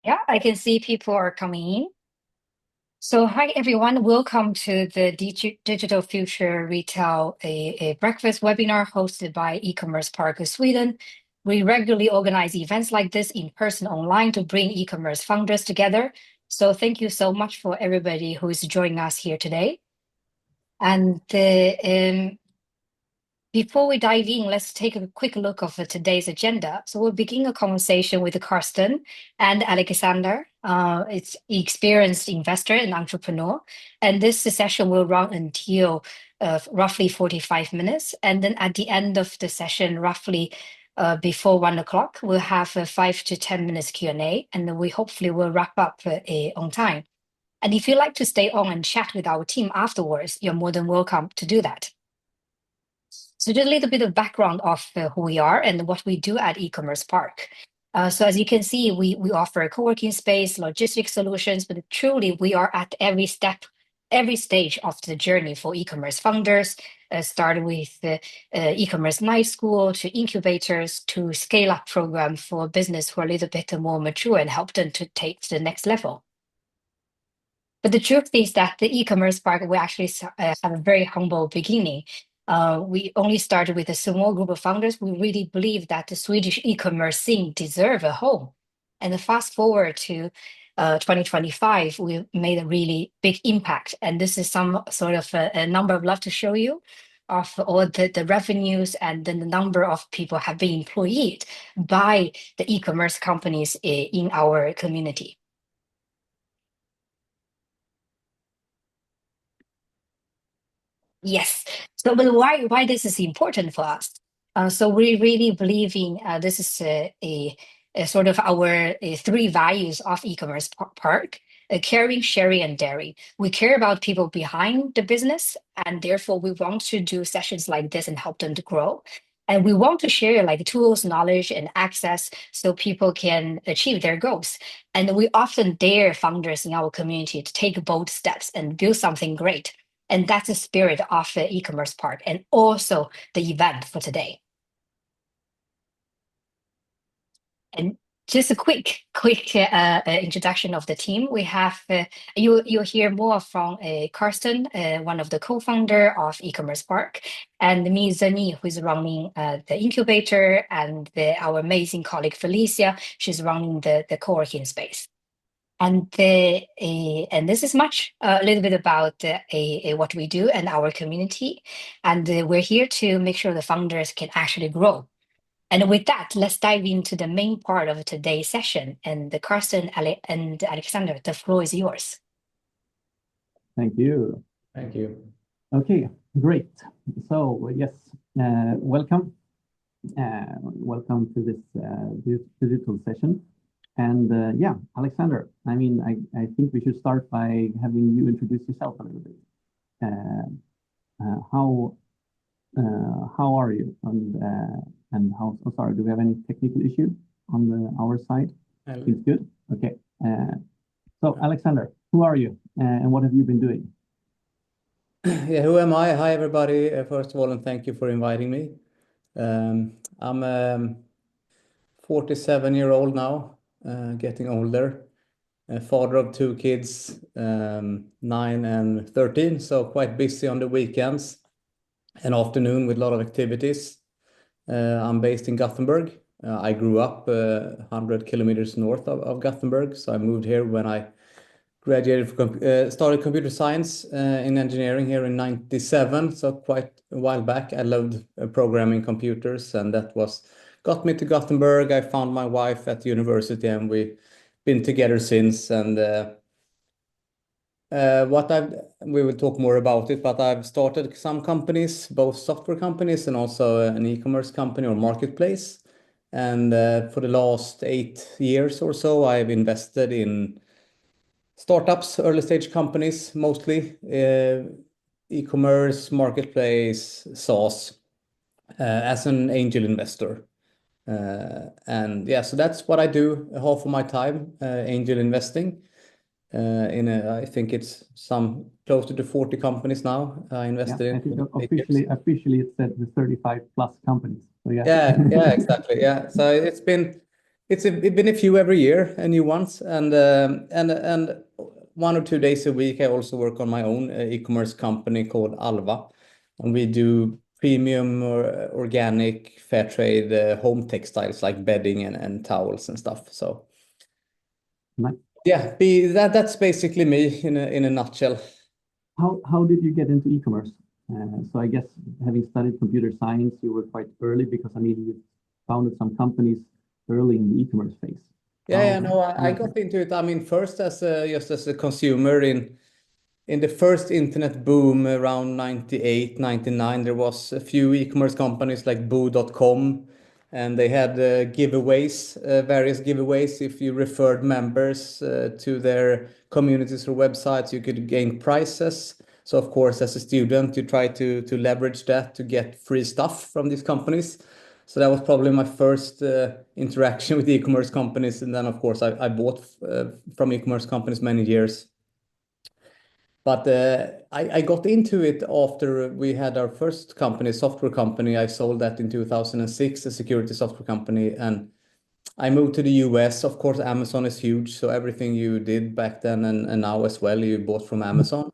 Yeah, I can see people are coming in. So, hi everyone, welcome to the Digital Future Retail, a breakfast webinar hosted by E-commerce Park of Sweden. We regularly organize events like this in person, online to bring e-commerce founders together. So, thank you so much for everybody who is joining us here today. And before we dive in, let's take a quick look of today's agenda. So we'll begin a conversation with Karsten and Alexander. It's experienced investor and entrepreneur. And this session will run until roughly 45 minutes. And then at the end of the session, roughly before 1 o'clock, we'll have a 5 to 10 minutes Q&A. And then we hopefully will wrap up on time. And if you'd like to stay on and chat with our team afterwards, you're more than welcome to do that. So just a little bit of background of who we are and what we do at E-commerce Park. So as you can see, we offer a co-working space, logistics solutions, but truly we are at every step, every stage of the journey for e-commerce founders, starting with the e-commerce night school to incubators to scale-up program for business who are a little bit more mature and help them to take to the next level. But the truth is that the e-commerce park, we actually have a very humble beginning. We only started with a small group of founders. We really believe that the Swedish e-commerce scene deserves a home. And fast forward to 2025, we made a really big impact. And this is some sort of a number I'd love to show you of all the revenues and then the number of people have been employed by the e-commerce companies in our community. Yes. So, but why this is important for us? So we really believe in this is a sort of our three values of e-commerce park: caring, sharing, and daring. We care about people behind the business, and therefore we want to do sessions like this and help them to grow. And we want to share like tools, knowledge, and access so people can achieve their goals. And we often dare founders in our community to take bold steps and build something great. And that's the spirit of the e-commerce park and also the event for today. And just a quick introduction of the team. We have you'll hear more from Karsten, one of the co-founder of e-commerce park, and me, Zani, who's running the incubator, and our amazing colleague Felicia, she's running the co-working space. And this is much a little bit about what we do and our community. And we're here to make sure the founders can actually grow. And with that, let's dive into the main part of today's session. And the Carsten and Alexander, the floor is yours. Thank you. Thank you. Okay, great. So yes, welcome. Welcome to this digital session. And yeah, Alexander, I mean, I think we should start by having you introduce yourself a little bit. How are you? And how, oh, sorry, do we have any technical issue on our side? It's good. Okay. So Alexander, who are you and what have you been doing? Yeah, who am I? Hi, everybody. First of all, and thank you for inviting me. I'm a 47-year-old now, getting older, a father of two kids, 9 and 13, so quite busy on the weekends and afternoon with a lot of activities. I'm based in Gothenburg. I grew up 100 kilometers north of Gothenburg, so I moved here when I graduated, started computer science in engineering here in 97, so quite a while back. I loved programming computers, and that got me to Gothenburg. I found my wife at the university, and we've been together since. And we will talk more about it, but I've started some companies, both software companies and also an e-commerce company or marketplace. And for the last 8 years or so, I've invested in startups, early stage companies, mostly e-commerce, marketplace, SaaS, as an angel investor. And yeah, so that's what I do half of my time, angel investing. I think it's some close to 40 companies now I invested in. I think officially it said the 35 plus companies. So yeah. Yeah, exactly. Yeah. So it's been It's been a few every year, new ones, and 1 or 2 days a week I also work on my own e-commerce company called Alva, and we do premium or organic fair trade home textiles like bedding and towels and stuff. So Nice. yeah, that's basically me in a nutshell. How did you get into e-commerce? So I guess having studied computer science, you were quite early because I mean you founded some companies early in the e-commerce phase. Yeah, no, I got into it. I mean, first as just as a consumer in the first internet boom around 98, 99, there was a few e-commerce companies like boo.com, and they had giveaways, various giveaways. If you referred members to their communities or websites, you could gain prizes. So of course, as a student, you try to leverage that to get free stuff from these companies. So that was probably my first interaction with e-commerce companies. And then of course I bought from e-commerce companies many years. But I got into it after we had our first company, software company. I sold that in 2006, a security software company, and I moved to the US. Of course, Amazon is huge, so everything you did back then and now as well, you bought from Amazon.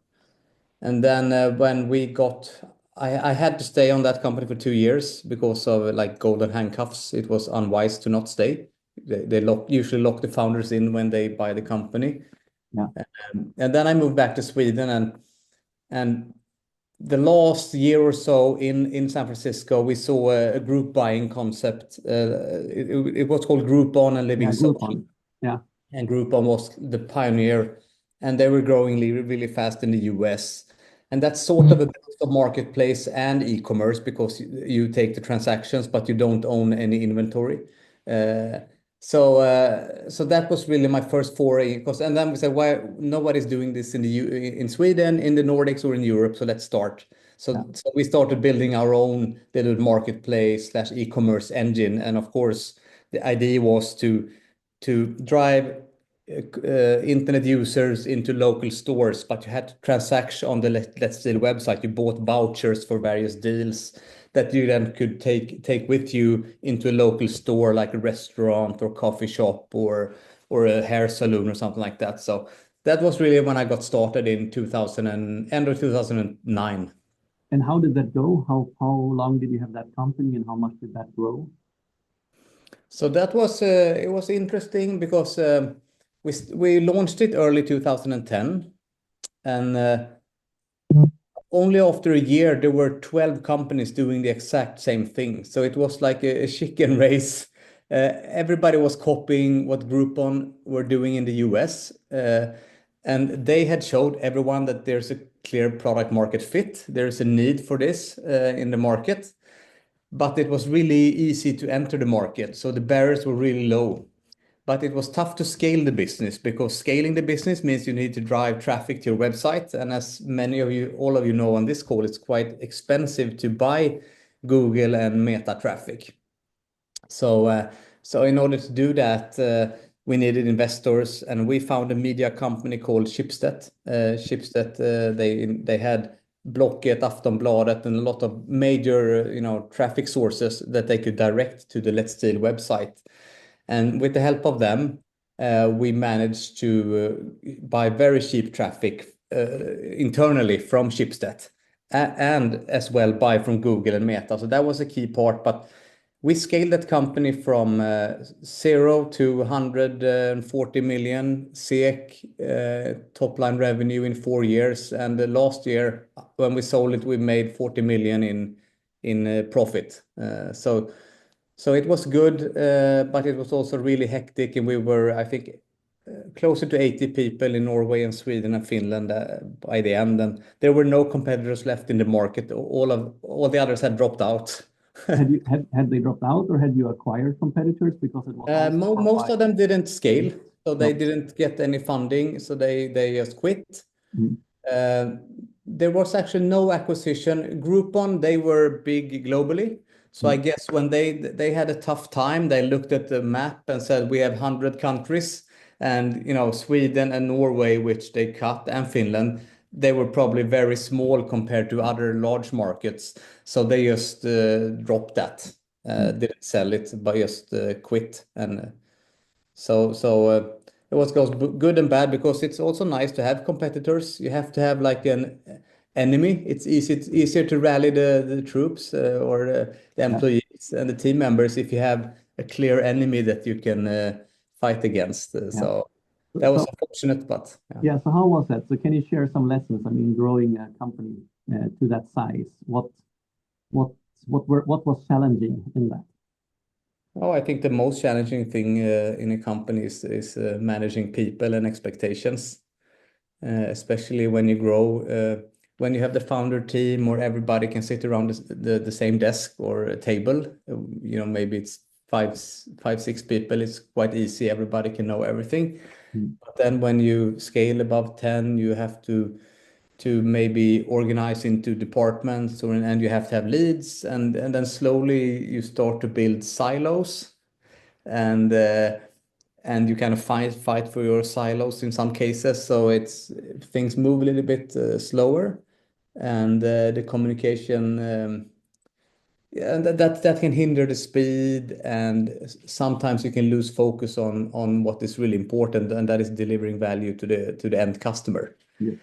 And then when we got, I had to stay on that company for 2 years because of like golden handcuffs. It was unwise to not stay. They usually lock the founders in when they buy the company. Yeah. And then I moved back to Sweden, and the last year or so in San Francisco, we saw a group buying concept. It was called Groupon and Living Yeah, Social. Groupon. Yeah. And Groupon was the pioneer, and they were growing really fast in the US. And that's sort of a bit of marketplace and e-commerce because you take the transactions, but you don't own any inventory. So that was really my first foray. And then we said, why nobody's doing this in Sweden, in the Nordics, or in Europe? So let's start. So we started building our own little marketplace slash e-commerce engine, and of course, the idea was to drive internet users into local stores, but you had to transact on the Let's Deal website. You bought vouchers for various deals that you then could take with you into a local store, like a restaurant or coffee shop or a hair salon or something like that. So that was really when I got started in 2000 and end of 2009. And how did that go? How long did you have that company and how much did that grow? So that was it was interesting because we launched it early 2010, and only after a year there were 12 companies doing the exact same thing. So it was like a chicken race. Everybody was copying what Groupon were doing in the US, and they had showed everyone that there's a clear product market fit. There's a need for this in the market, but it was really easy to enter the market. So the barriers were really low. But it was tough to scale the business because scaling the business means you need to drive traffic to your website. And as many of you, all of you know on this call, it's quite expensive to buy Google and Meta traffic. So in order to do that, we needed investors, and we found a media company called Schibsted. Schibsted, they had Blocket, Aftonbladet, and a lot of major traffic sources that they could direct to the Let's Deal website. And with the help of them, we managed to buy very cheap traffic internally from Schibsted, and as well buy from Google and Meta. So that was a key part. But we scaled that company from 0 to 140 million SEK top line revenue in 4 years. And last year, when we sold it, we made 40 million in profit. So it was good, but it was also really hectic, and we were, I think, closer to 80 people in Norway and Sweden and Finland by the end, and there were no competitors left in the market. All the others had dropped out. Had they dropped out or had you acquired competitors because it was also Most of them didn't scale, so they No. didn't get any funding, so they just quit. Mhm. There was actually no acquisition. Groupon, they were big globally. So I guess when they had a tough time, they looked at the map and said, we have 100 countries, and Sweden and Norway, which they cut, and Finland, they were probably very small compared to other large markets. So they just dropped that, didn't sell it, but just quit. And It was goes good and bad because it's also nice to have competitors. You have to have like an enemy. It's easier to rally the troops or the employees and the team members if you have a clear enemy that you can fight against. So that was unfortunate, but yeah. So how was that? So can you share some lessons? I mean, growing a company to that size, what what was challenging in that? Oh, I think the most challenging thing in a company is managing people and expectations, especially when you grow. When you have the founder team or everybody can sit around the same desk or a table, maybe it's five, 6 people. It's quite easy. Everybody can know everything. But then when you scale above 10, you have to maybe organize into departments and you have to have leads and then slowly you start to build silos and you kind of fight for your silos in some cases. So it's things move a little bit slower and the communication yeah, and that can hinder the speed and sometimes you can lose focus on what is really important and that is delivering value to the end customer. Yeah.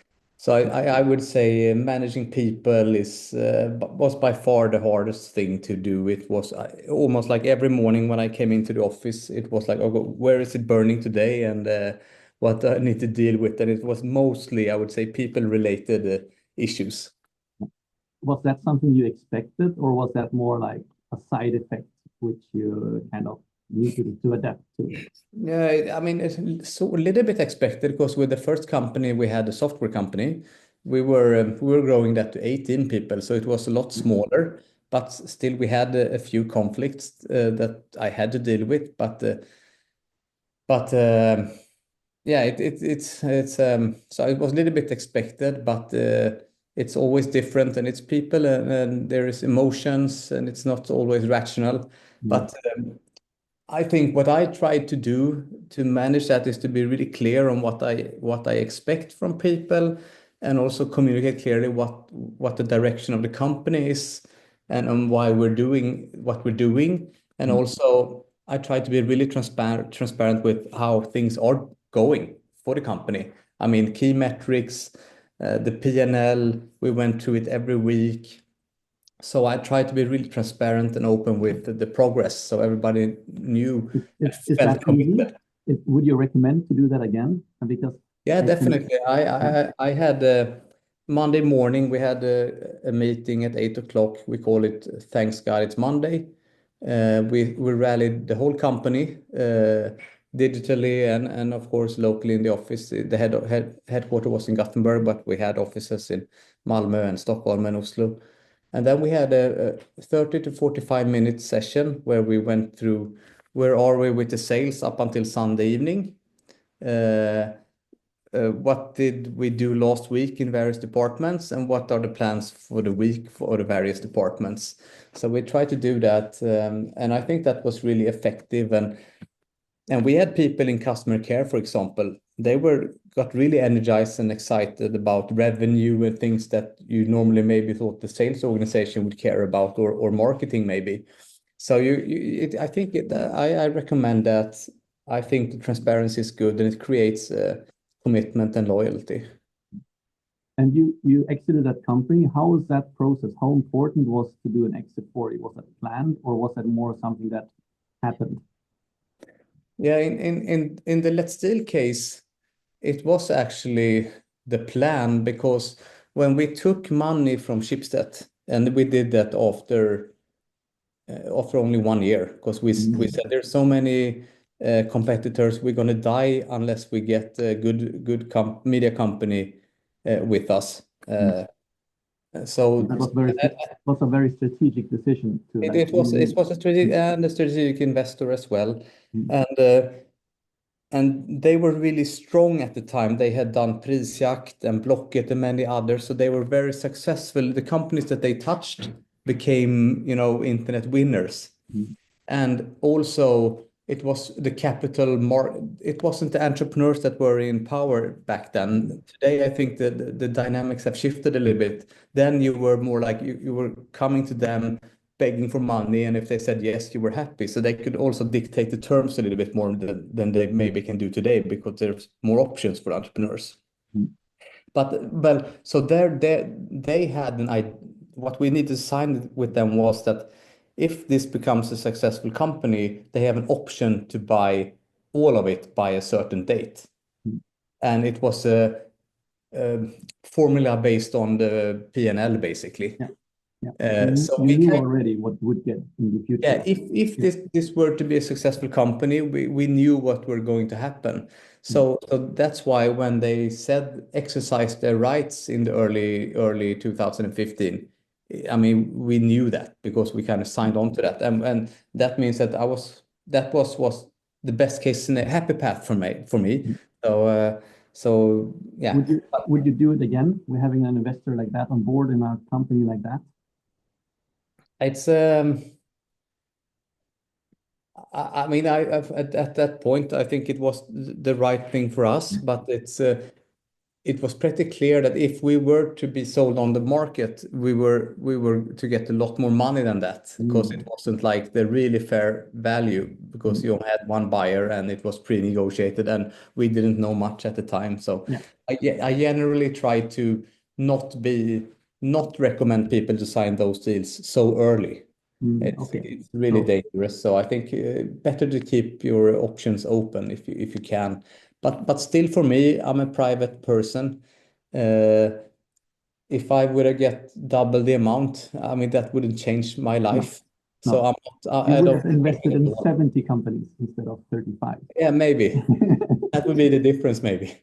So I would say managing people was by far the hardest thing to do. It was almost like every morning when I came into the office, it was like, oh, where is it burning today and what I need to deal with. And it was mostly, I would say, people-related issues. Was that something you expected, or was that more like a side effect which you kind of needed to adapt to? Yeah, I mean, it's so a little bit expected because with the first company we had a software company, we were growing that to 18 people, so it was a lot smaller, but still we had a few conflicts that I had to deal with. But yeah, it's so it was a little bit expected, but it's always different, and it's people, and there is emotions, and it's not always rational. But I think what I try to do to manage that is to be really clear on what I expect from people, and also communicate clearly what the direction of the company is, and on why we're doing what we're doing. And also, I try to be really transparent with how things are going for the company. I mean, key metrics, the P&L, we went through it every week. So I try to be really transparent and open with the progress so everybody knew and Is felt that easy? committed. Would you recommend to do that again? Because Yeah, I can, definitely. I had Monday morning, we had a meeting at 8 o'clock. We call it Thanks God It's Monday. We rallied the whole company digitally and of course locally in the office. The headquarter was in Gothenburg, but we had offices in Malmö and Stockholm and Oslo. And then we had a 30 to 45-minute session where we went through where are we with the sales up until Sunday evening. What did we do last week in various departments, and what are the plans for the week for the various departments? So we try to do that, and I think that was really effective. And we had people in customer care, for example, they got really energized and excited about revenue and things that you normally maybe thought the sales organization would care about or marketing maybe. So I think I recommend that. I think the transparency is good and it creates commitment and loyalty. and you exited that company. How was that process? How important was to do an exit for you? Was that planned, or was that more something that happened? Yeah, in the Let's Deal case, it was actually the plan because when we took money from Schibsted, and we did that after only 1 year, because we said there's so many competitors, we're going to die unless we get a good media company with us. So That was a very strategic decision to like. it was a strategic investor as well, and they were really strong at the time. They had done Prisjakt and Blocket and many others, so they were very successful. The companies that they touched became, internet winners. And also, it was the it wasn't the entrepreneurs that were in power back then. Today, I think that the dynamics have shifted a little bit. Then you were more like you were coming to them begging for money, and if they said yes, you were happy. So they could also dictate the terms a little bit more than they maybe can do today because there's more options for entrepreneurs. Mm. But so they had an idea. What we need to sign with them was that if this becomes a successful company, they have an option to buy all of it by a certain date. Mm. And it was a formula based on the P&L, basically. Yeah. Yeah. So you knew already what would get in the future. yeah, if this were to be a successful company, we knew what were going to happen. So that's why when they said exercise their rights in the early 2015, I mean, we knew that because we kind of signed on to that, and that means that that was the best case scenario, happy path for me. Mm. So yeah. Would you do it again? We're having an investor like that on board in our company like that. It's I mean, at that point, I think it was the right thing for us, but it was pretty clear that if we were to be sold on the market, we were to get a lot more money than that because it wasn't like the really fair value because you only had one buyer and it was pre-negotiated and we didn't know much at the time. So Yeah. I generally try to not recommend people to sign those deals so early. Okay. It's really dangerous. So I think better to keep your options open if you can. But still, for me, I'm a private person. If I were to get double the amount, I mean that wouldn't change my life. No. So I'm not. You I would don't have invested in 70 companies instead of 35. Yeah, maybe that would be the difference. Maybe.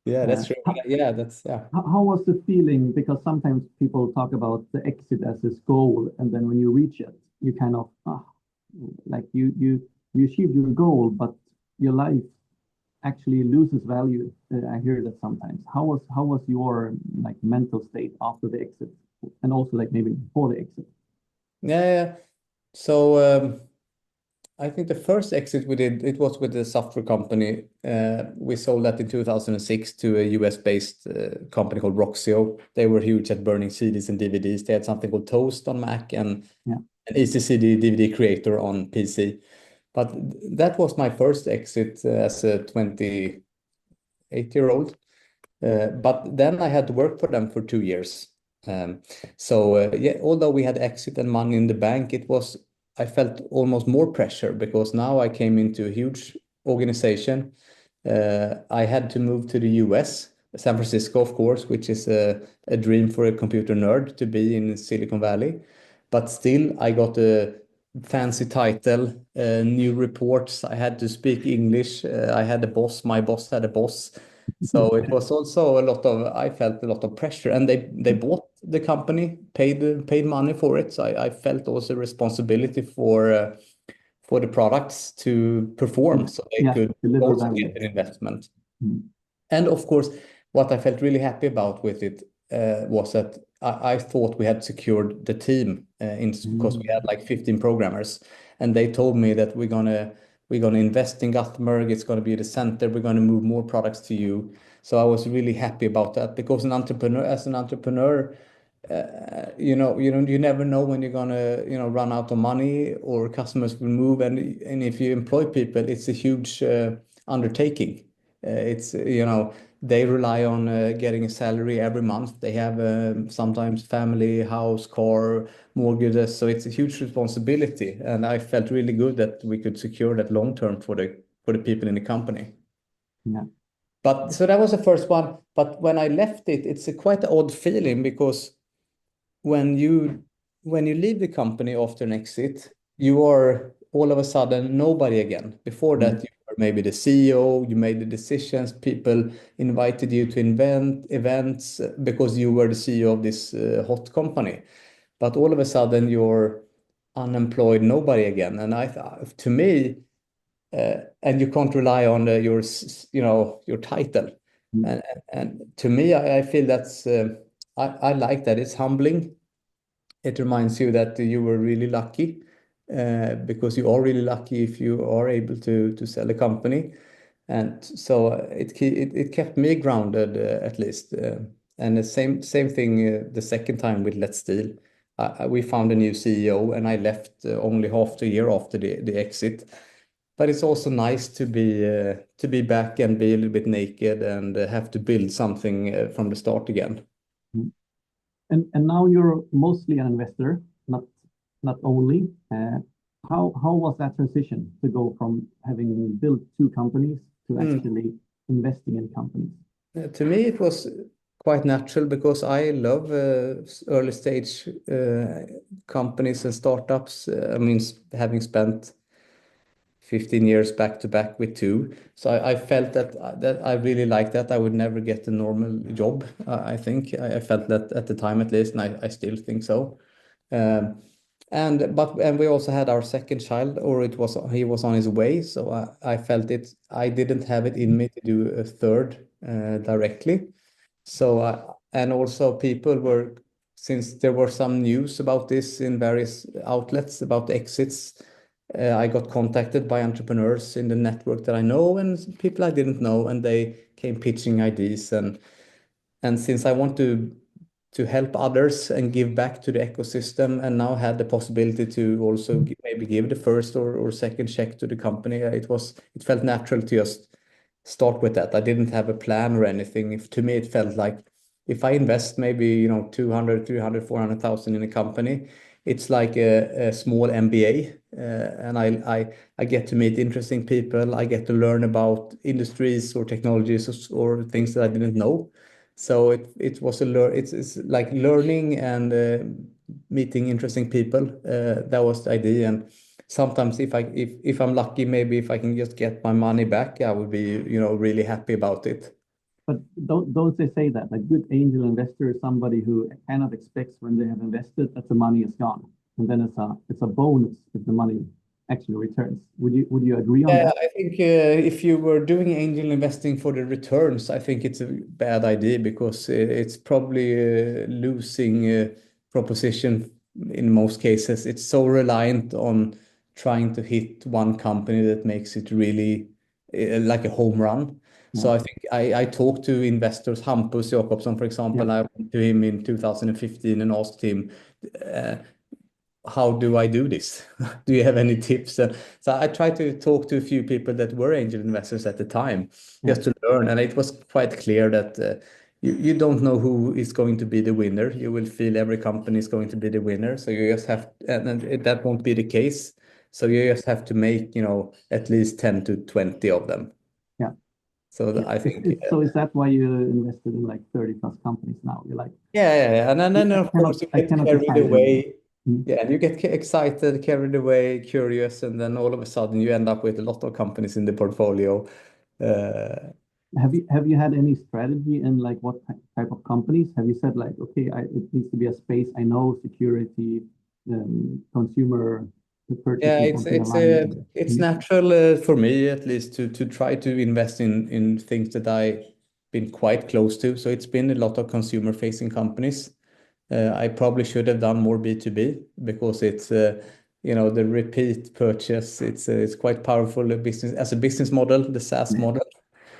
Yeah, that's true. Yeah, How was the feeling? Because sometimes people talk about the exit as this goal, and then when you reach it, you kind of like you achieved your goal, but your life actually loses value. I hear that sometimes. How was your like mental state after the exit, and also like maybe before the exit? Yeah. So I think the first exit we did, it was with a software company. We sold that in 2006 to a US-based company called Roxio. They were huge at burning CDs and DVDs. They had something called Toast on Mac and an ECCD DVD creator on PC. But that was my first exit as a 28-year-old. But then I had to work for them for 2 years. Yeah, although we had exit and money in the bank, I felt almost more pressure because now I came into a huge organization. I had to move to the US, San Francisco, of course, which is a dream for a computer nerd to be in Silicon Valley. But still, I got a fancy title, new reports. I had to speak English. I had a boss. My boss had a boss. So it was also I felt a lot of pressure, and they bought the company, paid money for it. So I felt also responsibility for the products to perform, so they could deliver also value. get an investment. And of course, what I felt really happy about with it was that I thought we had secured the team because we had like 15 programmers, and they told me that we're gonna invest in Gothenburg. It's gonna be the center. We're gonna move more products to you. So I was really happy about that because as an entrepreneur, you never know when you're gonna run out of money or customers will move, and if you employ people, it's a huge undertaking. It's they rely on getting a salary every month. They have sometimes family, house, car, mortgages, so it's a huge responsibility. And I felt really good that we could secure that long term for the people in the company. Yeah. But so that was the first one. But when I left it, it's a quite odd feeling because when you leave the company after an exit, you are all of a sudden nobody again. Before that, you were maybe the CEO, you made the decisions, people invited you to events because you were the CEO of this hot company. But all of a sudden, you're unemployed, nobody again. And to me, and you can't rely on your title. And to me, I feel that's I like that. It's humbling. It reminds you that you were really lucky because you are really lucky if you are able to sell a company. And so it kept me grounded at least. And the same thing the second time with Let's Deal. we found a new CEO, and I left only half the year after the exit. But it's also nice to be back and be a little bit naked and have to build something from the start again. Mm. And now you're mostly an investor, not only. How was that transition to go from having built two companies to actually investing in companies? To me, it was quite natural because I love early stage companies and startups. I mean, having spent 15 years back to back with two. So I felt that I really liked that. I would never get a normal job. I think I felt that at the time at least, and I still think so. And we also had our second child, or he was on his way. So I felt I didn't have it in me to do a third directly. So and also since there were some news about this in various outlets about exits, I got contacted by entrepreneurs in the network that I know and people I didn't know, and they came pitching ideas. And since I want to help others and give back to the ecosystem, and now had the possibility to also maybe give the first or second check to the company, it felt natural to just start with that. I didn't have a plan or anything. To me, it felt like if I invest maybe 200, 300, 400,000 in a company, it's like a small MBA, and I get to meet interesting people. I get to learn about industries or technologies or things that I didn't know. So it's like learning and meeting interesting people. That was the idea. And sometimes if I'm lucky, maybe if I can just get my money back, I would be really happy about it. But don't they say that a good angel investor is somebody who kind of expects when they have invested that the money is gone, and then it's a bonus if the money actually returns. Would you agree on Yeah, that? I think if you were doing angel investing for the returns, I think it's a bad idea because it's probably a losing proposition in most cases. It's so reliant on trying to hit one company that makes it really like a home run. Yeah. So I think I talked to investors, Hampus Jakobsson, for example. Yeah. I went to him in 2015 and asked him, uh, how do I do this? Do you have any tips? So I tried to talk to a few people that were angel investors at the time Yeah. just to learn. And it was quite clear that you don't know who is going to be the winner. You will feel every company is going to be the winner. So you just have, and that won't be the case. So you just have to make, at least 10 to 20 of them. Yeah. So Yeah. I think, So is that why you invested in like 30 plus companies now? You're like, yeah. And then of course you I get cannot carried decide anymore. away. Mm. Yeah, and you get excited, carried away, curious, and then all of a sudden you end up with a lot of companies in the portfolio. Uh, Have you had any strategy in like what type of companies? Have you said like, okay, it needs to be a space I know, security, consumer yeah, purchasing something aligned with it? it's natural for me at least to try to invest in things that I've been quite close to. So it's been a lot of consumer facing companies. I probably should have done more B2B because it's the repeat purchase. It's quite powerful business as a business model, the SaaS model.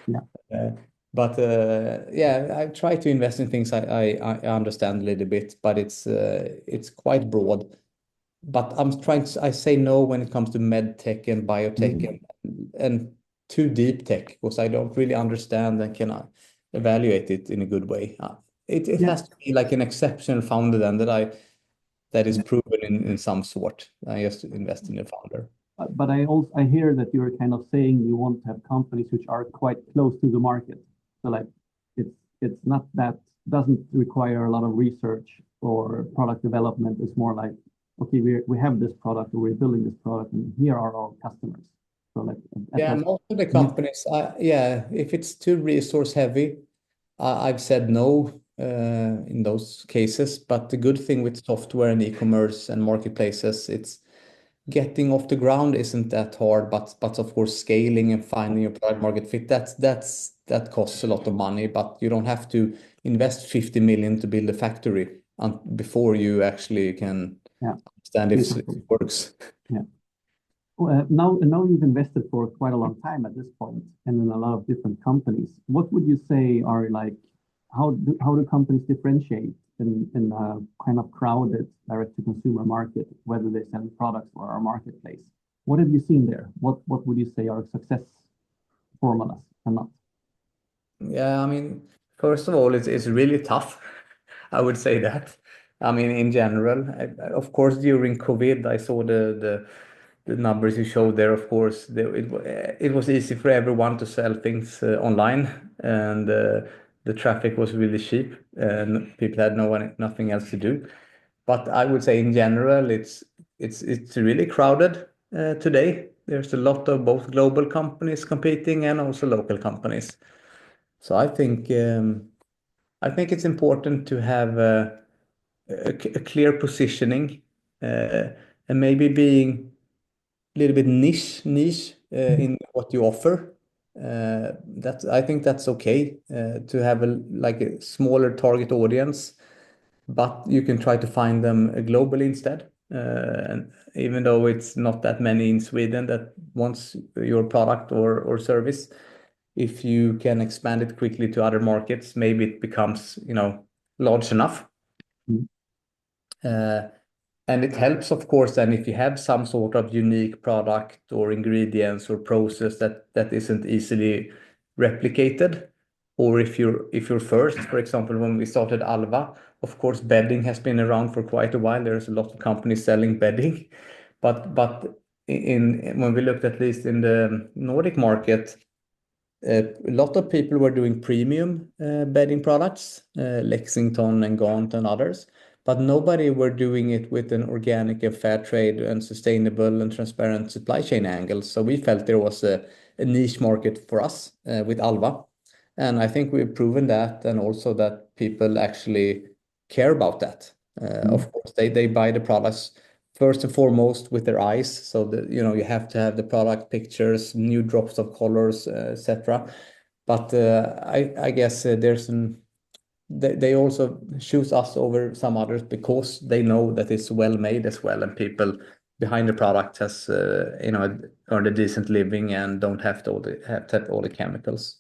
Yeah. Uh, but yeah, I try to invest in things I understand a little bit, but it's quite broad. But I say no when it comes to med tech and biotech Mhm. and too deep tech because I don't really understand and can evaluate it in a good way. It Yeah. has to be like an exceptional founder then that is Yeah. proven in some sort. I just invest in the founder. But I hear that you're kind of saying you want to have companies which are quite close to the market. So like it's not that doesn't require a lot of research or product development. It's more like, okay, we have this product or we're building this product and here are our customers. So like at Yeah, that. most of the Mhm. companies, yeah, if it's too resource heavy, I've said no in those cases. But the good thing with software and e-commerce and marketplaces, it's getting off the ground isn't that hard, but of course scaling and finding your product market fit, that costs a lot of money, but you don't have to invest 50 million to build a factory before you actually can Yeah, understand be if it successful. works. Yeah. Well, now you've invested for quite a long time at this point and in a lot of different companies. What would you say are like, how do companies differentiate in a kind of crowded direct-to-consumer market, whether they sell products or our marketplace? What have you seen there? What would you say are success formulas and not? Yeah, I mean, first of all, it's really tough. I would say that. I mean, in general, of course, during COVID, I saw the numbers you showed there. Of course, it was easy for everyone to sell things online, and the traffic was really cheap, and people had nothing else to do. But I would say in general, it's really crowded today. There's a lot of both global companies competing and also local companies. So I think it's important to have a clear positioning, uh, and maybe being a little bit niche in what you offer. I think that's okay to have like a smaller target audience, but you can try to find them globally instead. And even though it's not that many in Sweden that wants your product or service, if you can expand it quickly to other markets, maybe it becomes, large enough. Mm. And it helps, of course, then if you have some sort of unique product or ingredients or process that isn't easily replicated, or if you're first, for example, when we started Alva, of course, bedding has been around for quite a while. There's a lot of companies selling bedding, but when we looked at least in the Nordic market, a lot of people were doing premium bedding products, Lexington and Gaunt and others, but nobody were doing it with an organic and fair trade and sustainable and transparent supply chain angle. So we felt there was a niche market for us with Alva. And I think we've proven that, and also that people actually care about that. Of course, they buy the products first and foremost with their eyes. So that you have to have the product pictures, new drops of colors, etc. But I guess they also choose us over some others because they know that it's well made as well, and people behind the product has earned a decent living and don't have to have all the chemicals.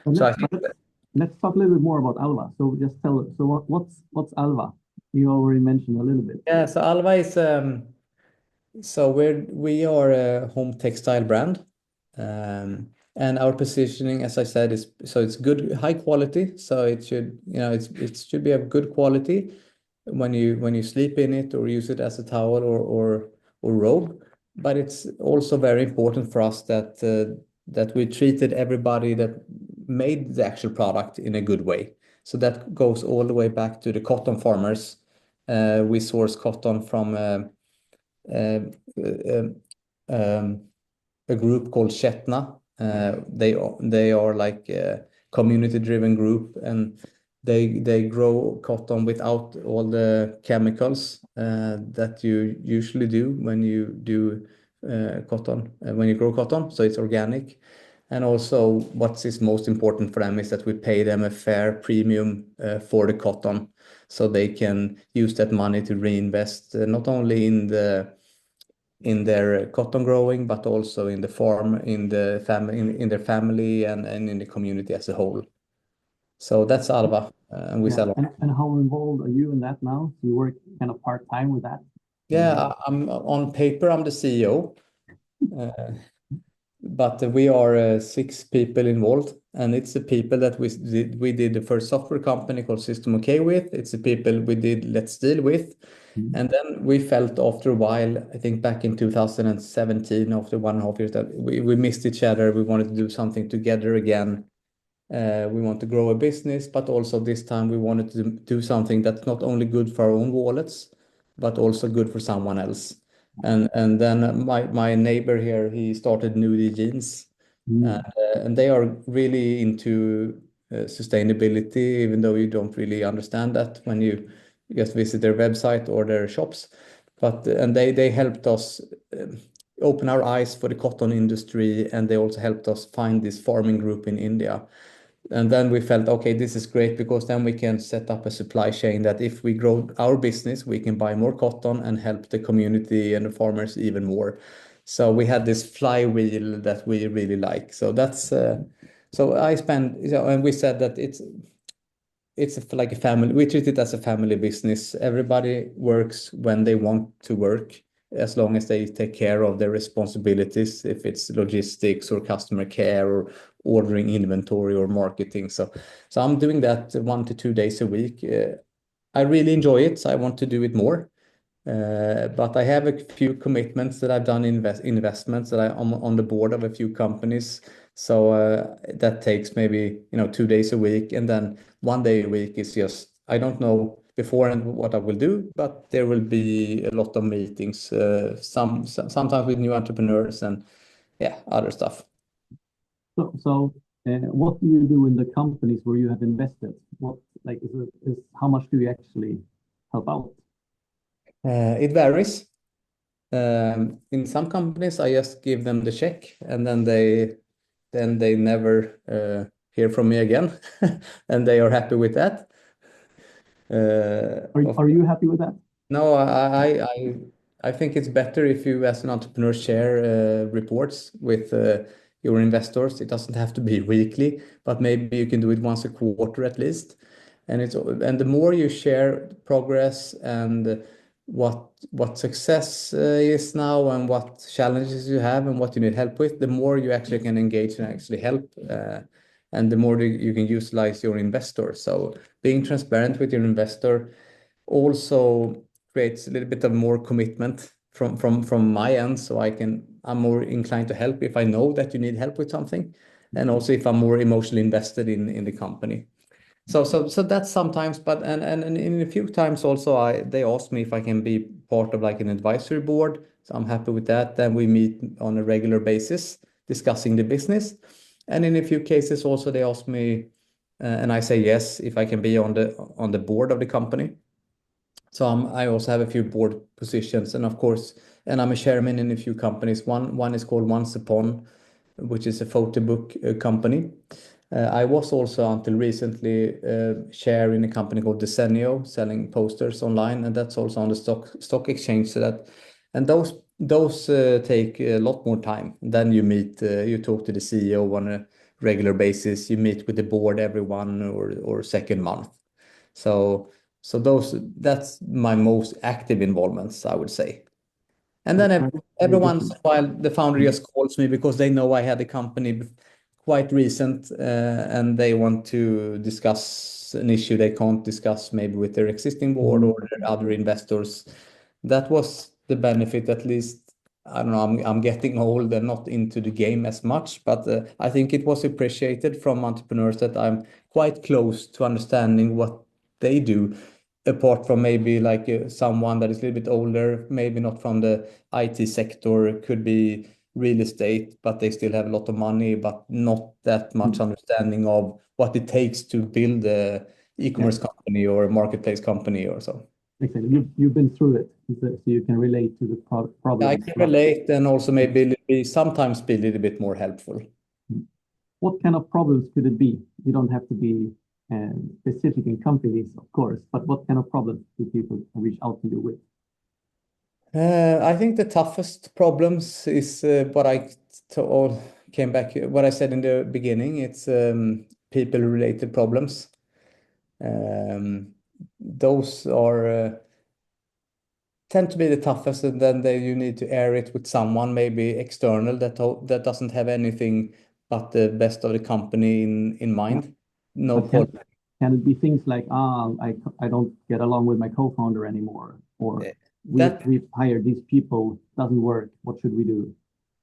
But So I let's, think but let's talk a little bit more about Alva. So just tell us, so what's Alva? You already mentioned a little bit. yeah. So Alva is so we are a home textile brand, and our positioning, as I said, is so it's good, high quality. So it should it should be of good quality when you sleep in it or use it as a towel or robe. But it's also very important for us that we treated everybody that made the actual product in a good way. So that goes all the way back to the cotton farmers. We source cotton from uh, uh, um, a group called Chetna. They are like a community-driven group, and they grow cotton without all the chemicals that you usually do when you do cotton when you grow cotton. So it's organic. And also, what is most important for them is that we pay them a fair premium for the cotton, so they can use that money to reinvest not only in their cotton growing, but also in the farm, in the family, in their family, and in the community as a whole. So that's Alva, and we Yeah. sell. And how involved are you in that now? You work kind of part-time with that? Yeah, I'm on paper, I'm the CEO, but we are 6 people involved, and it's the people that we did the first software company called System OK with. It's the people we did Let's Deal with. And then we felt after a while, I think back in 2017, after 1.5 years, that we missed each other. We wanted to do something together again. We want to grow a business, but also this time we wanted to do something that's not only good for our own wallets, but also good for someone else. And then my neighbor here, he started Nudie Jeans, and they are really into sustainability, even though you don't really understand that when you just visit their website or their shops. But and they helped us open our eyes for the cotton industry, and they also helped us find this farming group in India. And then we felt, okay, this is great, because then we can set up a supply chain that if we grow our business, we can buy more cotton and help the community and the farmers even more. So we had this flywheel that we really like. So that's so I spend, and we said that like a family. We treat it as a family business. Everybody works when they want to work, as long as they take care of their responsibilities, if it's logistics or customer care or ordering inventory or marketing. So I'm doing that 1 to 2 days a week. I really enjoy it. So I want to do it more. But I have a few commitments that I've done investments that I'm on the board of a few companies. So that takes maybe 2 days a week, and then 1 day a week is just, I don't know beforehand what I will do, but there will be a lot of meetings, sometimes with new entrepreneurs and other stuff. What do you do in the companies where you have invested? What like is how much do you actually help out? It varies. In some companies, I just give them the check, and then they never hear from me again, and they are happy with that. Are you happy with that? No, I think it's better if you, as an entrepreneur, share reports with your investors. It doesn't have to be weekly, but maybe you can do it once a quarter at least. And the more you share progress and what success is now and what challenges you have and what you need help with, the more you actually can engage and actually help, and the more you can utilize your investor. So being transparent with your investor also creates a little bit of more commitment from my end, so I'm more inclined to help if I know that you need help with something, and also if I'm more emotionally invested in the company. So that's sometimes, but and in a few times also they ask me if I can be part of like an advisory board. So I'm happy with that. Then we meet on a regular basis discussing the business. And in a few cases also they ask me, and I say yes, if I can be on the board of the company. So I also have a few board positions, and of course, and I'm a chairman in a few companies. One is called Once Upon, which is a photo book company. I was also until recently chair in a company called Desenio, selling posters online, and that's also on the stock exchange. And those take a lot more time. Then you talk to the CEO on a regular basis. You meet with the board every one or second month. That's my most active involvements, I would say. And then every once in a while, the founder just calls me because they know I had a company quite recent, and they want to discuss an issue they can't discuss maybe with their existing board or their other investors. That was the benefit, at least. I don't know, I'm getting old and not into the game as much, but I think it was appreciated from entrepreneurs that I'm quite close to understanding what they do, apart from maybe like someone that is a little bit older, maybe not from the IT sector, could be real estate, but they still have a lot of money, but not that much understanding of what it takes to build a e-commerce company or a marketplace company or so. Exactly. You've been through it, so you can relate to the problem. I can relate, and also maybe sometimes be a little bit more helpful. What kind of problems could it be? You don't have to be specific in companies, of course, but what kind of problems do people reach out to you with? I think the toughest problems is what I said in the beginning. It's people-related problems. Those tend to be the toughest, and then you need to air it with someone, maybe external, that doesn't have anything but the best of the company in mind. No problem. Can it be things like, I don't get along with my co-founder anymore, or we've hired these people, doesn't work. What should we do?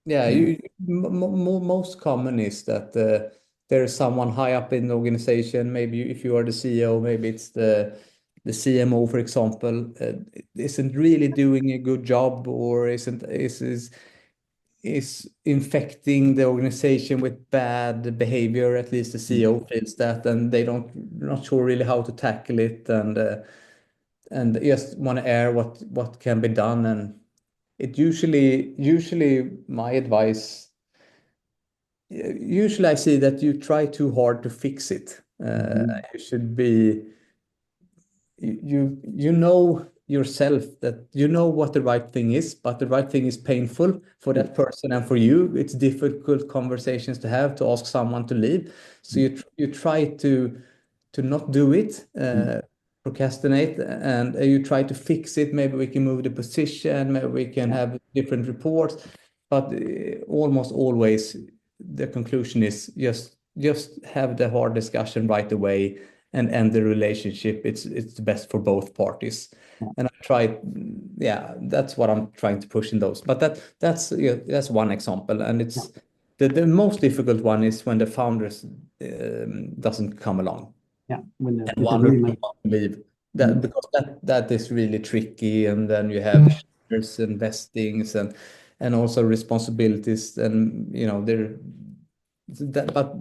Yeah, most common is that there's someone high up in the organization. Maybe if you are the CEO, maybe it's the CMO, for example, isn't really doing a good job, or is infecting the organization with bad behavior. At least the CEO feels that, and not sure really how to tackle it, and just want to air what can be done. And it usually my advice, usually I see that you try too hard to fix it. You should be, you know yourself that you know what the right thing is, but the right thing is painful for that person, and for you it's difficult conversations to have, to ask someone to leave. So you try to to not do it, procrastinate, and you try to fix it. Maybe we can move the position, maybe we can have different reports, but almost always the conclusion is just have the hard discussion right away and end the relationship. It's the best for both parties. And I try, yeah, that's what I'm trying to push in those. But that's one example, and it's the most difficult one is when the founders doesn't come along. Yeah, when the And one disagreement. leave that because that is really tricky, and then you have shares and vestings and also responsibilities, and but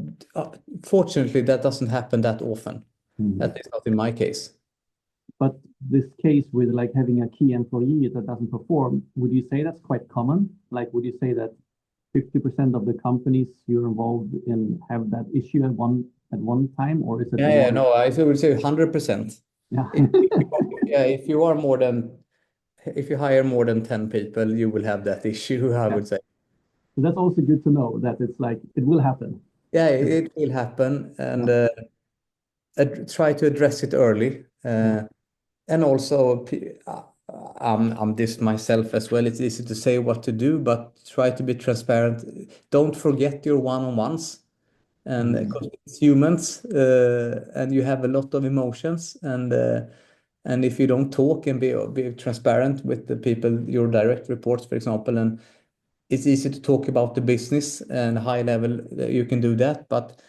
fortunately that doesn't happen that often. At least not in my case. But this case with like having a key employee that doesn't perform, would you say that's quite common? Like, would you say that 50% of the companies you're involved in have that issue at one time, or is it? Yeah, no, I would say 100%. Yeah. If you hire more than 10 people, you will have that issue, I would say. So that's also good to know that it's like it will happen. Yeah, it will happen, and try to address it early. And also, I'm this myself as well. It's easy to say what to do, but try to be transparent. Don't forget your one-on-ones, and because it's humans, and you have a lot of emotions, and if you don't talk and be transparent with the people, your direct reports, for example, and it's easy to talk about the business and high level, you can do that, but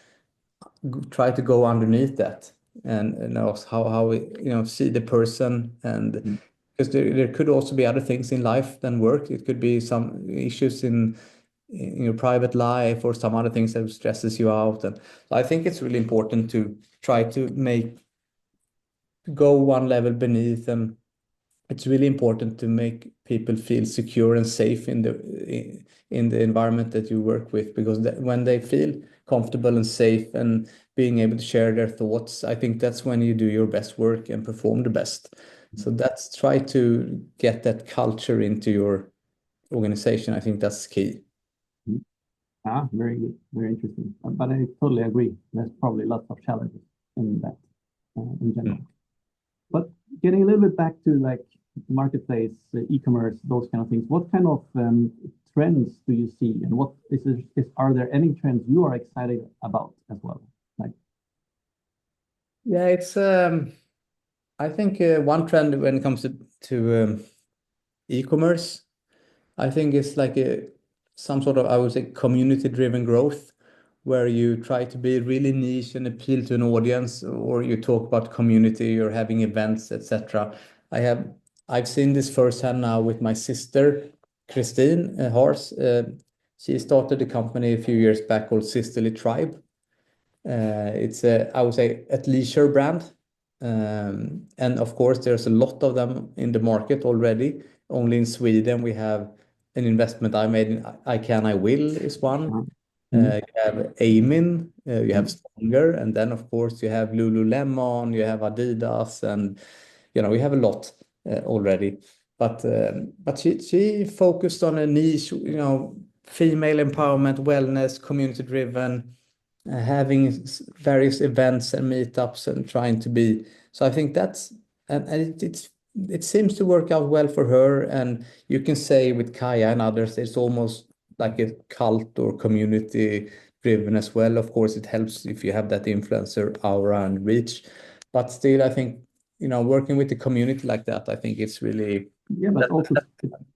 try to go underneath that and know how we see the person, and because there could also be other things in life than work. It could be some issues in your private life or some other things that stresses you out, and I think it's really important to try to go one level beneath, and it's really important to make people feel secure and safe in the environment that you work with, because when they feel comfortable and safe and being able to share their thoughts, I think that's when you do your best work and perform the best. So that's try to get that culture into your organization. I think that's key. Very good, very interesting. But I totally agree. There's probably lots of challenges in that in general. But getting a little bit back to like marketplace, e-commerce, those kind of things. What kind of trends do you see, and what are there any trends you are excited about as well? Like, yeah, it's I think one trend when it comes to e-commerce, I think it's like some sort of, I would say, community-driven growth, where you try to be really niche and appeal to an audience, or you talk about community, you're having events, etc. I've seen this firsthand now with my sister, Christine Hars. She started a company a few years back called Sisterly Tribe. It's I would say, a leisure brand. And of course, there's a lot of them in the market already. Only in Sweden, we have an investment I made in I Can, I Will is one. You have Amin, you have Stronger, and then of course you have Lululemon, you have Adidas, and we have a lot already. But she focused on a niche, female empowerment, wellness, community driven, having various events and meetups and trying to be. So I think that's and it seems to work out well for her. And you can say with Kaya and others, it's almost like a cult or community driven as well. Of course, it helps if you have that influencer aura and reach. But still, I think working with the community like that, I think it's really but also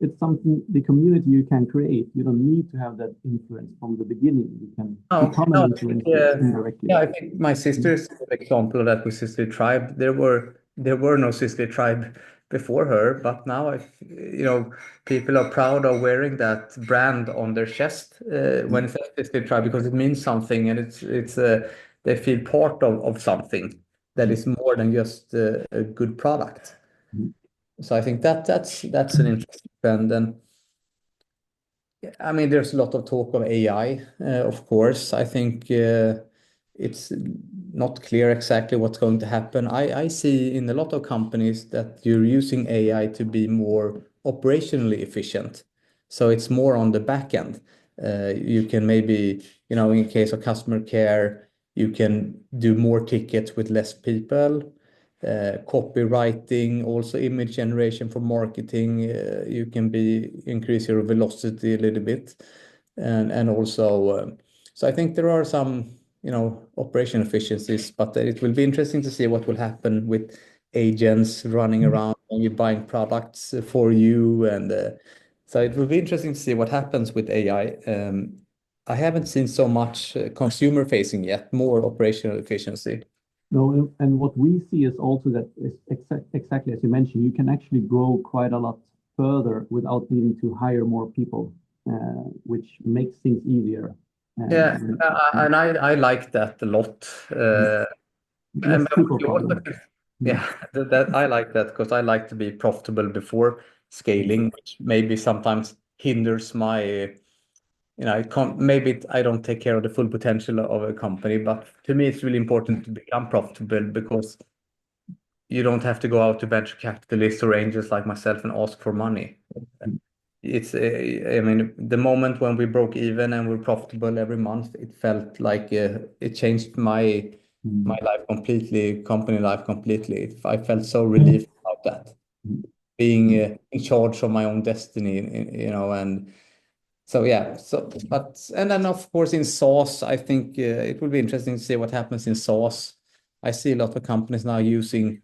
it's something, the community you can create. You don't need to have that influence from the beginning. You can become an influencer indirectly. Yeah, I think my sister's example of that with Sisterly Tribe. There were no Sisterly Tribe before her, but now people are proud of wearing that brand on their chest when it's Sisterly Tribe, because it means something, and it's they feel part of something that is more than just a good product. So I think that's an interesting trend. And I mean, there's a lot of talk of AI, of course. I think it's not clear exactly what's going to happen. I see in a lot of companies that you're using AI to be more operationally efficient. So it's more on the back end. You can maybe, in case of customer care, You can do more tickets with less people. Copywriting, also image generation for marketing. You can increase your velocity a little bit, and also so I think there are some operation efficiencies, but it will be interesting to see what will happen with agents running around and you buying products for you, and so it will be interesting to see what happens with AI. I haven't seen so much consumer facing yet, more operational efficiency. No, and what we see is also that is exactly as you mentioned, you can actually grow quite a lot further without needing to hire more people, which makes things easier. Yeah, And and I like that a lot. less And people you also, problem. yeah, that I like that because I like to be profitable before scaling, which maybe sometimes hinders my, I can't, maybe I don't take care of the full potential of a company, but to me, it's really important to become profitable because you don't have to go out to venture capitalists or angels like myself and ask for money. It's, I mean, the moment when we broke even and we're profitable every month, it felt like it changed my life completely, company life completely. I felt so relieved about that, being in charge of my own destiny, and so yeah. So, and then of course in SaaS, I think it will be interesting to see what happens in SaaS. I see a lot of companies now using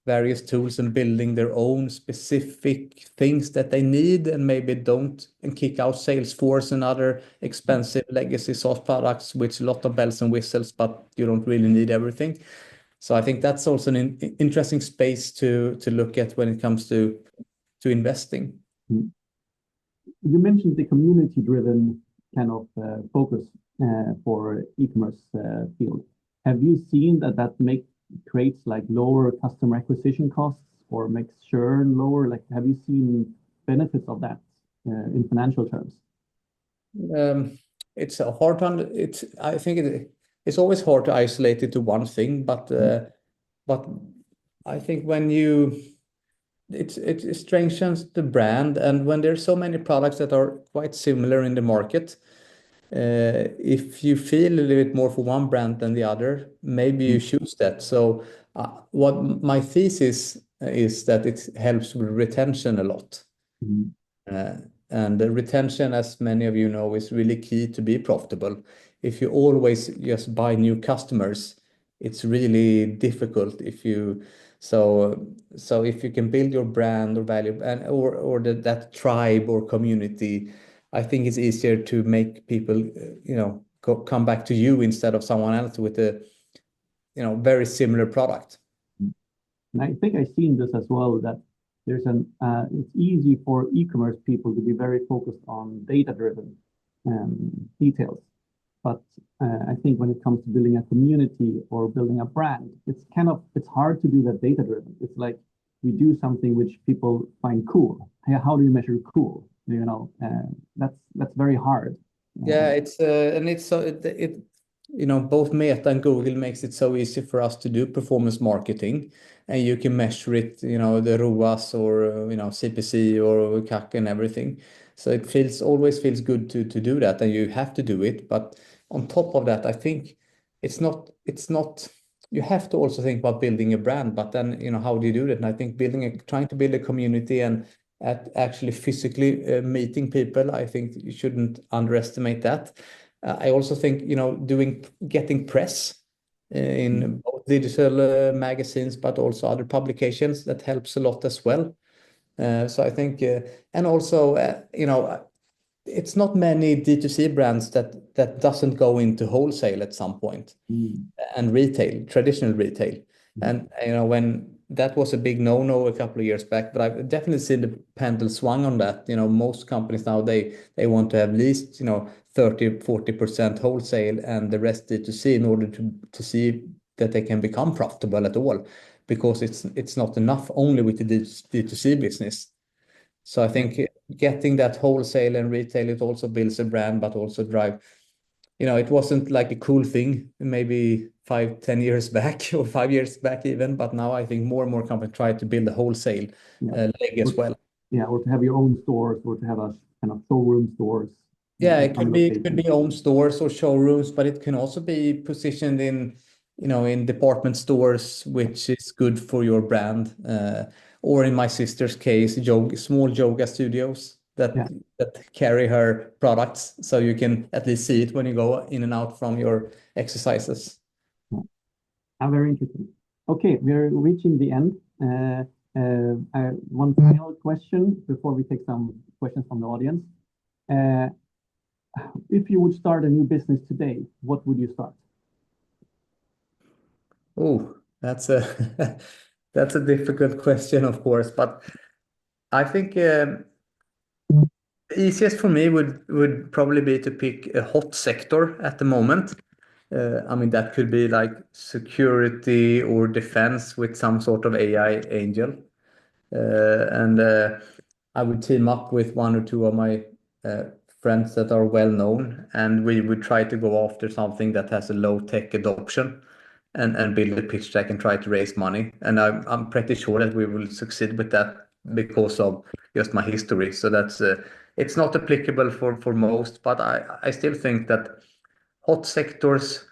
various tools and building their own specific things that they need and maybe don't, and kick out Salesforce and other expensive legacy SaaS products, which a lot of bells and whistles, but you don't really need everything. So I think that's also an interesting space to look at when it comes to investing. You mentioned the community-driven kind of focus for e-commerce field. Have you seen that creates like lower customer acquisition costs or makes churn lower? Like, have you seen benefits of that in financial terms? It's a hard one. I think it's always hard to isolate it to one thing, but I think when it strengthens the brand, and when there's so many products that are quite similar in the market, if you feel a little bit more for one brand than the other, maybe you choose that. So what my thesis is that it helps with retention a lot. And the retention, as many of you know, is really key to be profitable. If you always just buy new customers, it's really difficult. So if you can build your brand or value or that tribe or community, I think it's easier to make people come back to you instead of someone else with a very similar product. And I think I've seen this as well, that it's easy for e-commerce people to be very focused on data-driven details. But I think when it comes to building a community or building a brand, it's hard to do that data-driven. It's like we do something which people find cool. How do you measure cool? That's very hard. Yeah, both Meta and Google makes it so easy for us to do performance marketing, and you can measure it, the ROAS or CPC or CAC and everything. So it always feels good to do that, and you have to do it. But on top of that, I think it's not. You have to also think about building a brand, but then how do you do that? And I think trying to build a community and actually physically meeting people, I think you shouldn't underestimate that. I also think getting press in both digital magazines, but also other publications, that helps a lot as well. So I think, and also it's not many D2C brands that doesn't go into wholesale at some point, and retail, traditional retail. And when that was a big no-no a couple of years back, but I've definitely seen the pendulum swung on that. Most companies now, they want to have at least 30-40% wholesale and the rest D2C in order to see that they can become profitable at all, because it's not enough only with the D2C business. So I think getting that wholesale and retail, it also builds a brand, but also drive. It wasn't like a cool thing maybe 5-10 years back or 5 years back even, but now I think more and more companies try to build a wholesale leg as well. Yeah, or to have your own stores, or to have a kind of showroom stores. Yeah, in it some could be locations? own stores or showrooms, but it can also be positioned in, in department stores, which is good for your brand. Or in my sister's case, small yoga studios Yeah. that carry her products, so you can at least see it when you go in and out from your exercises. Yeah. Very interesting. Okay, we're reaching the end. One final question before we take some questions from the audience. Uh, if you would start a new business today, what would you start? Oh, that's a that's a difficult question, of course, but I think the easiest for me would probably be to pick a hot sector at the moment. I mean, that could be like security or defense with some sort of AI angel. And I would team up with one or two of my uh, friends that are well known, and we would try to go after something that has a low tech adoption and build a pitch deck and try to raise money. And I'm pretty sure that we will succeed with that because of just my history. So that's it's not applicable for most, but I still think that hot sectors.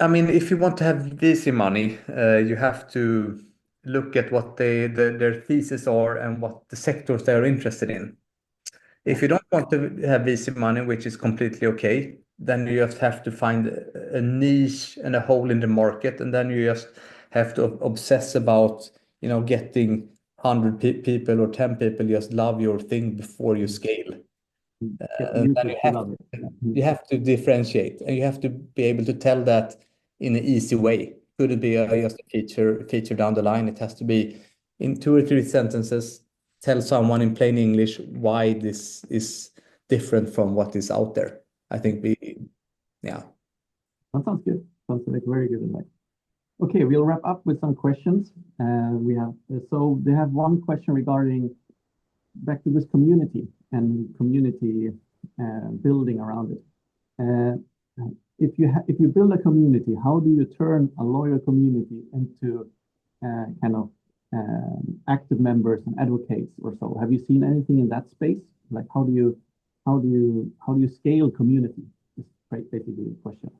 I mean, if you want to have VC money, you have to look at what their thesis are and what the sectors they are interested in. Yeah. If you don't want to have VC money, which is completely okay, then you just have to find a niche and a hole in the market, and then you just have to obsess about, getting 100 people or 10 people just love your thing before you scale. Get the And then users to love it. Yeah. you have to differentiate, and you have to be able to tell that in an easy way. Couldn't be just a feature down the line. It has to be in 2 or 3 sentences. Tell someone in plain English why this is different from what is out there. I think yeah. That sounds good. Sounds like very good advice. Okay, we'll wrap up with some questions. So they have one question regarding back to this community and community building around it. Uh, if you build a community, how do you turn a loyal community into kind of active members and advocates or so? Have you seen anything in that space? Like how do you scale community? Is basically the question.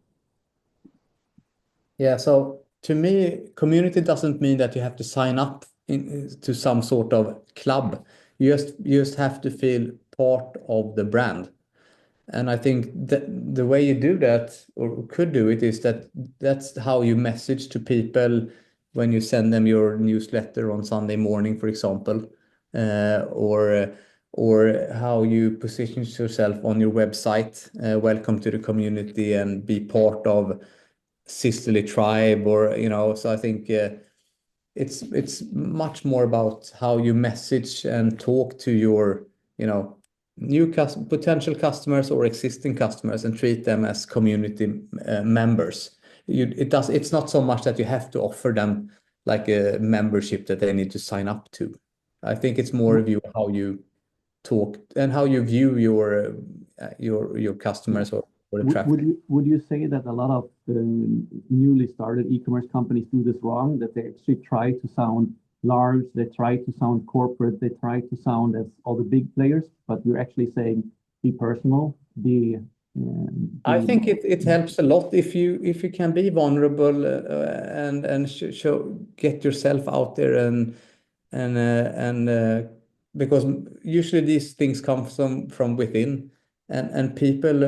Yeah, so to me, community doesn't mean that you have to sign up to some sort of club. You just have to feel part of the brand. And I think that the way you do that or could do it is that's how you message to people when you send them your newsletter on Sunday morning, for example, or how you position yourself on your website. Welcome to the community and be part of sisterly tribe, or so I think it's much more about how you message and talk to your potential customers or existing customers and treat them as community members. It's not so much that you have to offer them like a membership that they need to sign up to. I think it's more of you how you talk and how you view your customers or the traffic. Would you say that a lot of newly started e-commerce companies do this wrong? That they actually try to sound large, they try to sound corporate, they try to sound as all the big players, but you're actually saying be personal, I think it helps a lot if you can be vulnerable and show get yourself out there and because usually these things come from within, and people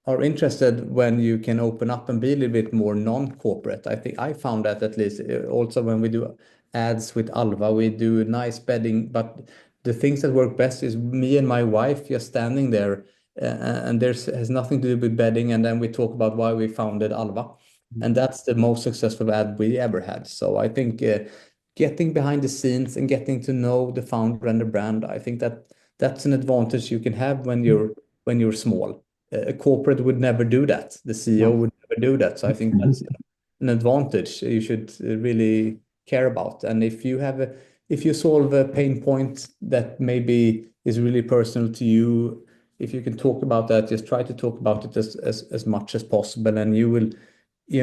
are interested when you can open up and be a little bit more non-corporate. I think I found that at least also when we do ads with Alva, we do nice bedding, but the things that work best is me and my wife just standing there, and there's has nothing to do with bedding, and then we talk about why we founded Alva, and that's the most successful ad we ever had. So I think getting behind the scenes and getting to know the founder and the brand, I think that's an advantage you can have when you're small. A corporate would never do that. The CEO No. would never do that. So I think that's an advantage you should really care about. And if you solve a pain point that maybe is really personal to you, if you can talk about that, just try to talk about it as much as possible, and you will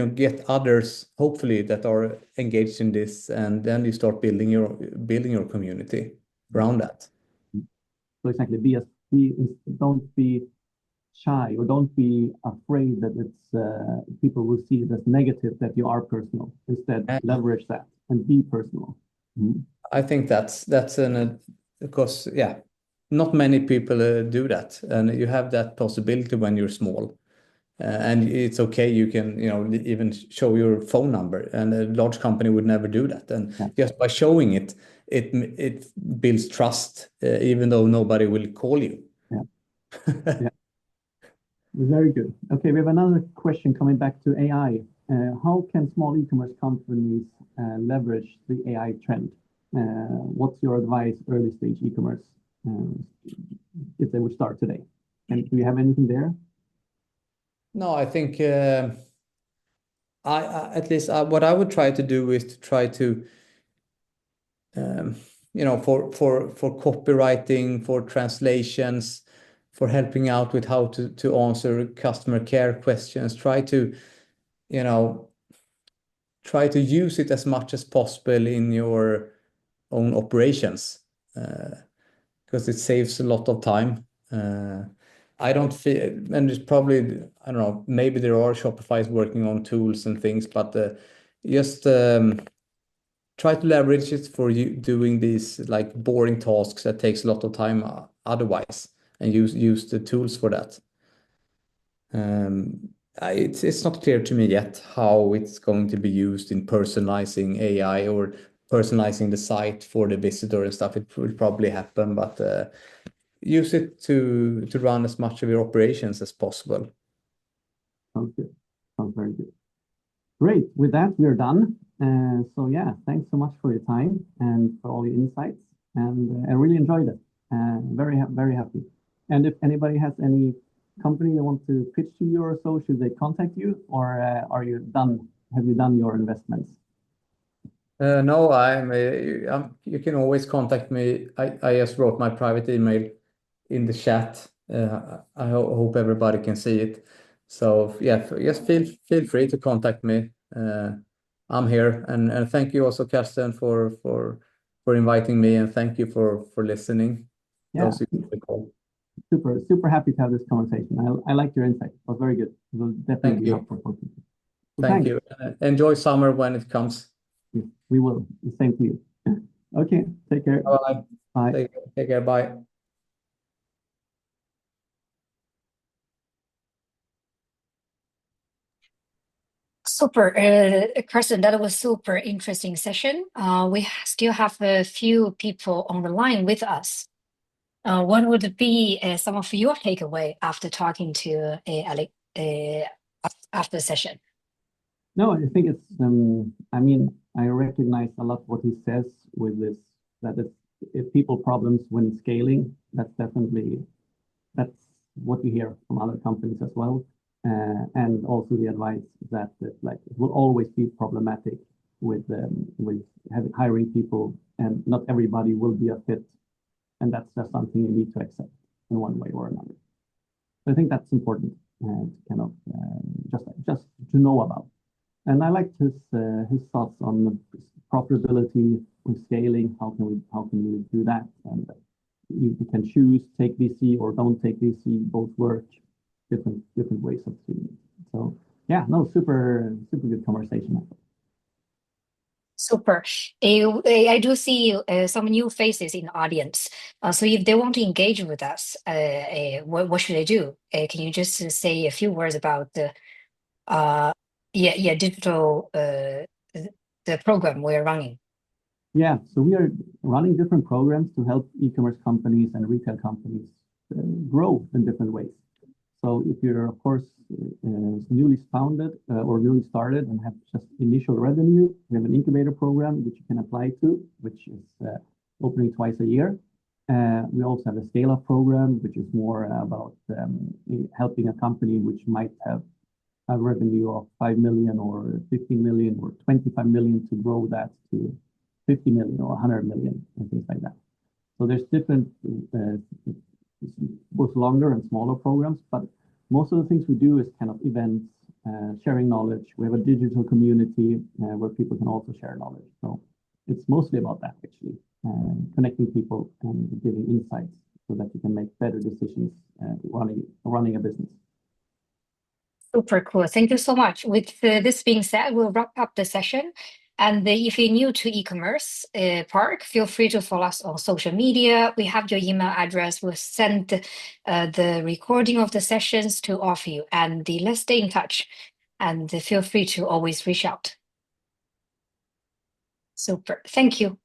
get others hopefully that are engaged in this, and then you start building your community around that. So exactly, be as don't be shy or don't be afraid that people will see it as negative that you are personal. Instead, leverage that and be personal. Mm-hmm. I think that's an because not many people do that, and you have that possibility when you're small. And it's okay, you can even show your phone number, and a large company would never do that. And just by showing it builds trust, even though nobody will call you. Yeah. Very good. Okay, we have another question coming back to AI. How can small e-commerce companies leverage the AI trend? What's your advice, early stage e-commerce, if they would start today? And do you have anything there? No, I think at least what I would try to do is to try to for copywriting, for translations, for helping out with how to answer customer care questions, try to use it as much as possible in your own operations, because it saves a lot of time. I don't feel, and it's probably, I don't know, maybe there are Shopify's working on tools and things, but just try to leverage it for you doing these like boring tasks that takes a lot of time otherwise, and use the tools for that. It's not clear to me yet how it's going to be used in personalizing AI or personalizing the site for the visitor and stuff. It will probably happen, but use it to run as much of your operations as possible. Sounds good. Sounds very good. Great. With that, we're done. So yeah, thanks so much for your time and for all your insights. And I really enjoyed it. Very happy. And if anybody has any company they want to pitch to you or so, should they contact you, or are you done? Have you done your investments? No, you can always contact me. I just wrote my private email in the chat. I hope everybody can see it. So yeah, just feel free to contact me. I'm here, and thank you also, Karsten, for inviting me, and thank you for listening. Yeah, super happy to have this conversation. I like your insight. It was very good. It will definitely be helpful for people. So thank you. Enjoy summer when it comes. Yes, we will. The same to you. Okay, take care. Bye. Bye. Take care. Bye. Super, Carsten, that was super interesting session. We still have a few people on the line with us. What would be some of your takeaway after talking to Alec after the session? No, I think it's, I recognize a lot what he says with this, that it's people problems when scaling. That's what we hear from other companies as well. And also the advice that it will always be problematic with hiring people, and not everybody will be a fit. And that's just something you need to accept in one way or another. So I think that's important to kind of just to know about. And I liked his thoughts on profitability with scaling. How can we do that? And you can choose take VC or don't take VC. Both work. Different ways of doing it. So yeah, no, super good conversation. Super. I do see some new faces in the audience. So if they want to engage with us, what should they do? Can you just say a few words about the digital the program we're running? Yeah, so we are running different programs to help e-commerce companies and retail companies grow in different ways. So if you're, of course, newly founded or newly started and have just initial revenue, we have an incubator program which you can apply to, which is opening twice a year. We also have a scale-up program, which is more about helping a company which might have a revenue of 5 million or 15 million or 25 million to grow that to 50 million or 100 million and things like that. So there's different both longer and smaller programs, but most of the things we do is kind of events, sharing knowledge. We have a digital community where people can also share knowledge. So it's mostly about that, actually, connecting people and giving insights so that you can make better decisions running a business. Super cool. Thank you so much. With this being said, we'll wrap up the session. And if you're new to e-commerce Park, feel free to follow us on social media. We have your email address. We'll send the recording of the sessions to all of you. And let's stay in touch. And feel free to always reach out. Super. Thank you.